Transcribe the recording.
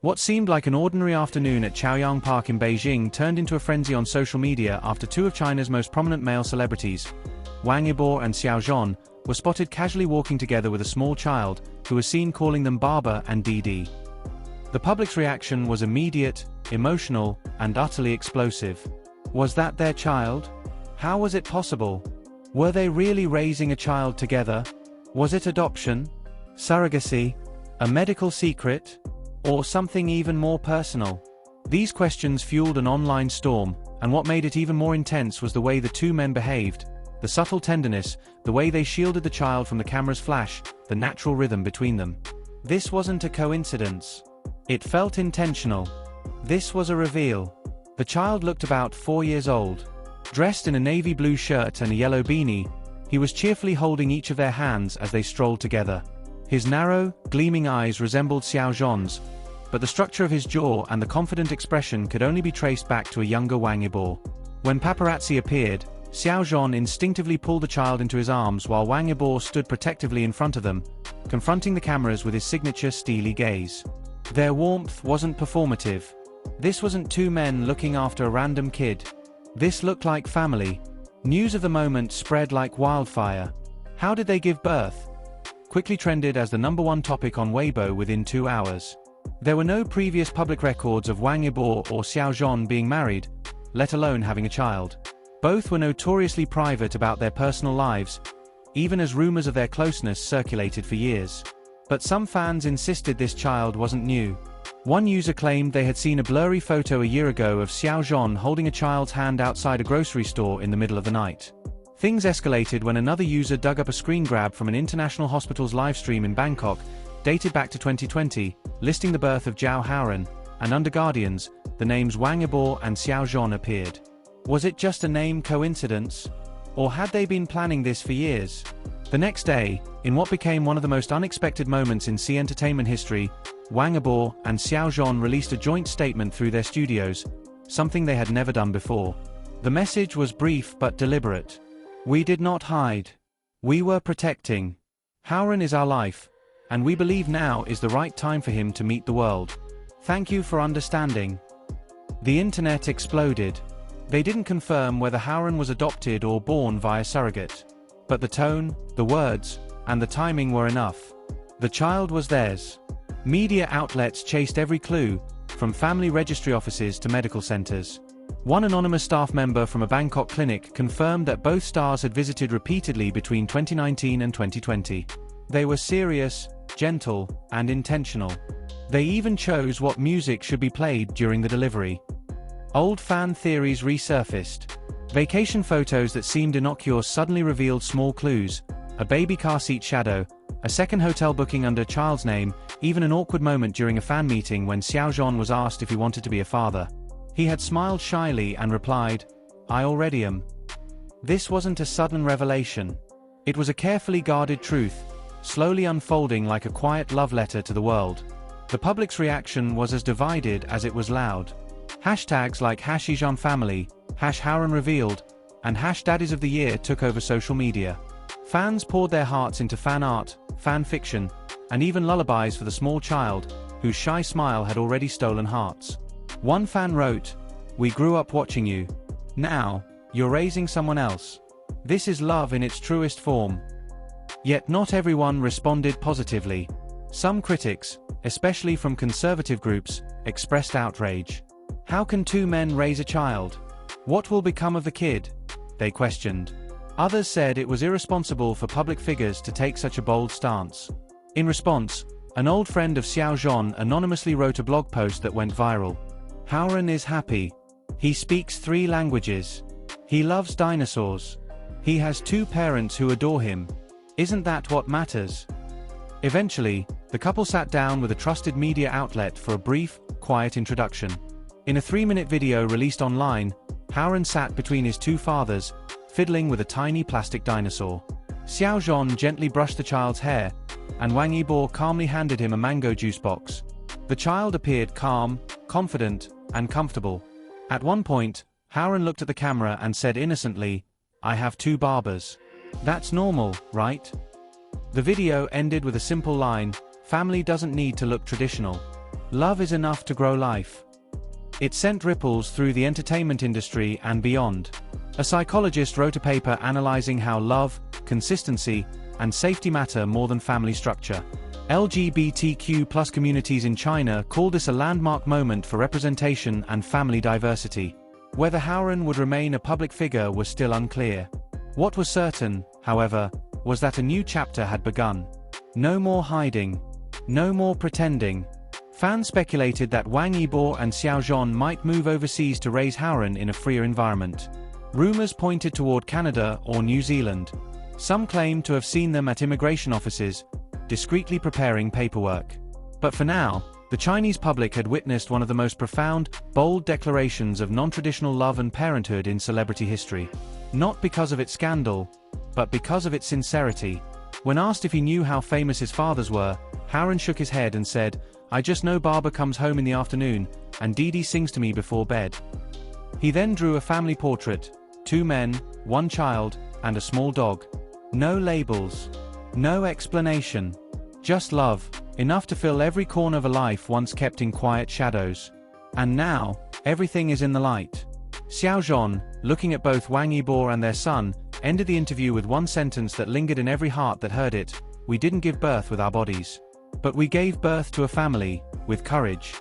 What seemed like an ordinary afternoon at Chaoyang Park in Beijing turned into a frenzy on social media after two of China's most prominent male celebrities, Wang Yibo and Xiao Zhan, were spotted casually walking together with a small child, who was seen calling them Baba and Didi. The public's reaction was immediate, emotional, and utterly explosive. Was that their child? How was it possible? Were they really raising a child together? Was it adoption? Surrogacy? A medical secret? Or something even more personal? These questions fueled an online storm, and what made it even more intense was the way the two men behaved. The subtle tenderness, the way they shielded the child from the camera's flash, the natural rhythm between them. This wasn't a coincidence. It felt intentional. This was a reveal. The child looked about 4 years old. Dressed in a navy blue shirt and a yellow beanie, he was cheerfully holding each of their hands as they strolled together. His narrow, gleaming eyes resembled Xiao Zhan's, but the structure of his jaw and the confident expression could only be traced back to a younger Wang Yibo. When paparazzi appeared, Xiao Zhan instinctively pulled the child into his arms while Wang Yibo stood protectively in front of them, confronting the cameras with his signature steely gaze. Their warmth wasn't performative. This wasn't two men looking after a random kid. This looked like family. News of the moment spread like wildfire. How did they give birth? Quickly trended as the #1 topic on Weibo within 2 hours. There were no previous public records of Wang Yibo or Xiao Zhan being married, let alone having a child. Both were notoriously private about their personal lives, even as rumors of their closeness circulated for years. But some fans insisted this child wasn't new. One user claimed they had seen a blurry photo a year ago of Xiao Zhan holding a child's hand outside a grocery store in the middle of the night. Things escalated when another user dug up a screen grab from an international hospital's livestream in Bangkok, dated back to 2020, listing the birth of Haoran, and under Guardians, the names Wang Yibo and Xiao Zhan appeared. Was it just a name coincidence? Or had they been planning this for years? The next day, in what became one of the most unexpected moments in Sea entertainment history, Wang Yibo and Xiao Zhan released a joint statement through their studios, something they had never done before. The message was brief but deliberate. We did not hide. We were protecting. Haoran is our life, and we believe now is the right time for him to meet the world. Thank you for understanding. The internet exploded. They didn't confirm whether Haoran was adopted or born via surrogate. But the tone, the words, and the timing were enough. The child was theirs. Media outlets chased every clue, from family registry offices to medical centers. One anonymous staff member from a Bangkok clinic confirmed that both stars had visited repeatedly between 2019 and 2020. They were serious, gentle, and intentional. They even chose what music should be played during the delivery. Old fan theories resurfaced. Vacation photos that seemed innocuous suddenly revealed small clues: a baby car seat shadow, a second hotel booking under a child's name, even an awkward moment during a fan meeting when Xiao Zhan was asked if he wanted to be a father. He had smiled shyly and replied, "I already am." This wasn't a sudden revelation. It was a carefully guarded truth, slowly unfolding like a quiet love letter to the world. The public's reaction was as divided as it was loud. Hashtags like #YizhanFamily, #Haoran Revealed, and #Daddies of the Year took over social media. Fans poured their hearts into fan art, fan fiction, and even lullabies for the small child, whose shy smile had already stolen hearts. One fan wrote, "We grew up watching you. Now, you're raising someone else. This is love in its truest form." Yet not everyone responded positively. Some critics, especially from conservative groups, expressed outrage. How can two men raise a child? What will become of the kid? They questioned. Others said it was irresponsible for public figures to take such a bold stance. In response, an old friend of Xiao Zhan anonymously wrote a blog post that went viral. Haoran is happy. He speaks 3 languages. He loves dinosaurs. He has 2 parents who adore him. Isn't that what matters? Eventually, the couple sat down with a trusted media outlet for a brief, quiet introduction. In a 3-minute video released online, Haoran sat between his 2 fathers, fiddling with a tiny plastic dinosaur. Xiao Zhan gently brushed the child's hair, and Wang Yibo calmly handed him a mango juice box. The child appeared calm, confident, and comfortable. At one point, Haoran looked at the camera and said innocently, "I have 2 barbers. That's normal, right?" The video ended with a simple line, "Family doesn't need to look traditional. Love is enough to grow life. It sent ripples through the entertainment industry and beyond. A psychologist wrote a paper analyzing how love, consistency, and safety matter more than family structure. LGBTQ+ communities in China called this a landmark moment for representation and family diversity. Whether Haoran would remain a public figure was still unclear. What was certain, however, was that a new chapter had begun. No more hiding. No more pretending. Fans speculated that Wang Yibo and Xiao Zhan might move overseas to raise Haoran in a freer environment. Rumors pointed toward Canada or New Zealand. Some claimed to have seen them at immigration offices, discreetly preparing paperwork. But for now, the Chinese public had witnessed one of the most profound, bold declarations of non-traditional love and parenthood in celebrity history. Not because of its scandal, but because of its sincerity. When asked if he knew how famous his fathers were, Haoran shook his head and said, "I just know Baba comes home in the afternoon, and Didi sings to me before bed." He then drew a family portrait, 2 men, 1 child, and a small dog. No labels. No explanation. Just love, enough to fill every corner of a life once kept in quiet shadows. And now, everything is in the light. Xiao Zhan, looking at both Wang Yibo and their son, ended the interview with one sentence that lingered in every heart that heard it: "We didn't give birth with our bodies. But we gave birth to a family, with courage."